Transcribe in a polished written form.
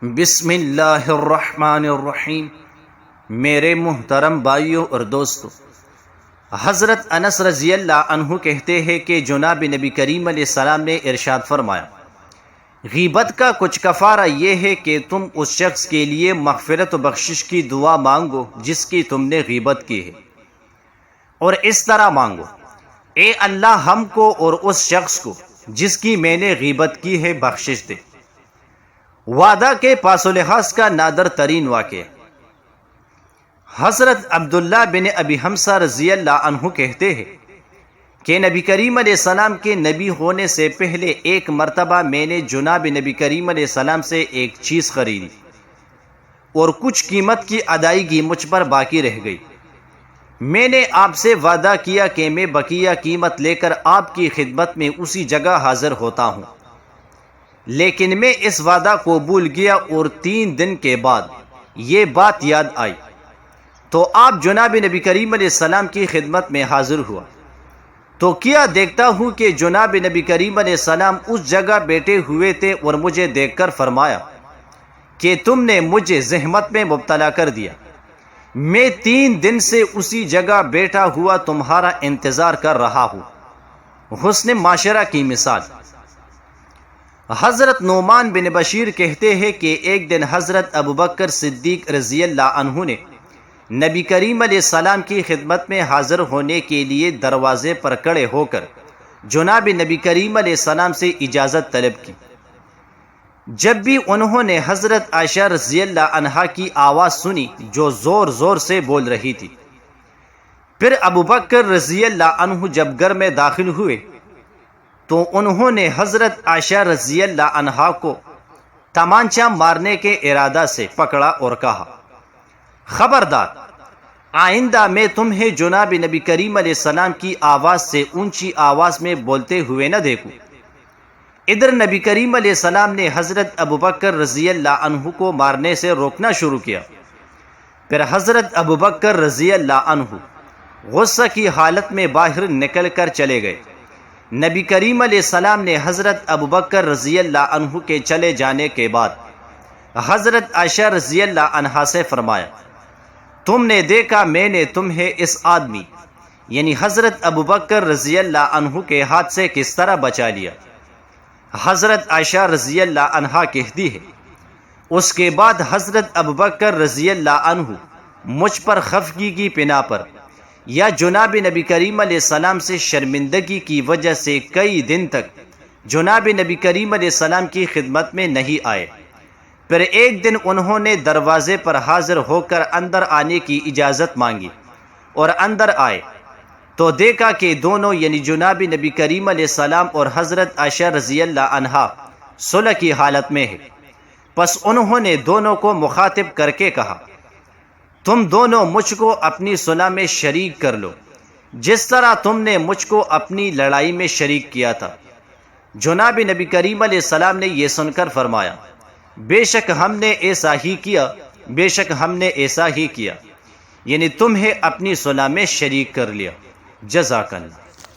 بسم اللہ الرحمن الرحیم۔ میرے محترم بھائیوں اور دوستو، حضرت انس رضی اللہ عنہ کہتے ہیں کہ جناب نبی کریم علیہ السلام نے ارشاد فرمایا، غیبت کا کچھ کفارہ یہ ہے کہ تم اس شخص کے لیے مغفرت و بخشش کی دعا مانگو جس کی تم نے غیبت کی ہے، اور اس طرح مانگو، اے اللہ ہم کو اور اس شخص کو جس کی میں نے غیبت کی ہے بخشش دے۔ وعدہ کے پاس و لحاظ کا نادر ترین واقعہ۔ حضرت عبداللہ بن ابی حمزہ رضی اللہ عنہ کہتے ہیں کہ نبی کریم علیہ السلام کے نبی ہونے سے پہلے ایک مرتبہ میں نے جناب نبی کریم علیہ السلام سے ایک چیز خریدی اور کچھ قیمت کی ادائیگی مجھ پر باقی رہ گئی۔ میں نے آپ سے وعدہ کیا کہ میں بقیہ قیمت لے کر آپ کی خدمت میں اسی جگہ حاضر ہوتا ہوں، لیکن میں اس وعدہ کو بھول گیا اور 3 دن کے بعد یہ بات یاد آئی تو آپ جناب نبی کریم علیہ السلام کی خدمت میں حاضر ہوا تو کیا دیکھتا ہوں کہ جناب نبی کریم علیہ السلام اس جگہ بیٹھے ہوئے تھے اور مجھے دیکھ کر فرمایا کہ تم نے مجھے زحمت میں مبتلا کر دیا، میں 3 دن سے اسی جگہ بیٹھا ہوا تمہارا انتظار کر رہا ہوں۔ حسن معاشرہ کی مثال۔ حضرت نعمان بن بشیر کہتے ہیں کہ ایک دن حضرت ابوبکر صدیق رضی اللہ عنہ نے نبی کریم علیہ السلام کی خدمت میں حاضر ہونے کے لیے دروازے پر کھڑے ہو کر جناب نبی کریم علیہ السلام سے اجازت طلب کی۔ جب بھی انہوں نے حضرت عائشہ رضی اللہ عنہا کی آواز سنی جو زور زور سے بول رہی تھی، پھر ابوبکر رضی اللہ عنہ جب گھر میں داخل ہوئے تو انہوں نے حضرت عائشہ رضی اللہ عنہا کو تمانچہ مارنے کے ارادہ سے پکڑا اور کہا، خبردار، آئندہ میں تمہیں جناب نبی کریم علیہ السلام کی آواز سے اونچی آواز میں بولتے ہوئے نہ دیکھوں۔ ادھر نبی کریم علیہ السلام نے حضرت ابوبکر رضی اللہ عنہ کو مارنے سے روکنا شروع کیا۔ پھر حضرت ابوبکر رضی اللہ عنہ غصہ کی حالت میں باہر نکل کر چلے گئے۔ نبی کریم علیہ السلام نے حضرت ابوبکر رضی اللہ عنہ کے چلے جانے کے بعد حضرت عائشہ رضی اللہ عنہا سے فرمایا، تم نے دیکھا میں نے تمہیں اس آدمی یعنی حضرت ابوبکر رضی اللہ عنہ کے ہاتھ سے کس طرح بچا لیا۔ حضرت عائشہ رضی اللہ عنہا کہتی ہے، اس کے بعد حضرت ابوبکر رضی اللہ عنہ مجھ پر خفگی کی بنا پر یا جناب نبی کریم علیہ السلام سے شرمندگی کی وجہ سے کئی دن تک جناب نبی کریم علیہ السلام کی خدمت میں نہیں آئے۔ پھر ایک دن انہوں نے دروازے پر حاضر ہو کر اندر آنے کی اجازت مانگی اور اندر آئے تو دیکھا کہ دونوں یعنی جناب نبی کریم علیہ السلام اور حضرت عائشہ رضی اللہ عنہا صلح کی حالت میں ہے۔ پس انہوں نے دونوں کو مخاطب کر کے کہا، تم دونوں مجھ کو اپنی صلح میں شریک کر لو جس طرح تم نے مجھ کو اپنی لڑائی میں شریک کیا تھا۔ جناب نبی کریم علیہ السلام نے یہ سن کر فرمایا، بے شک ہم نے ایسا ہی کیا، بے شک ہم نے ایسا ہی کیا، یعنی تمہیں اپنی صلح میں شریک کر لیا۔ جزاک اللہ۔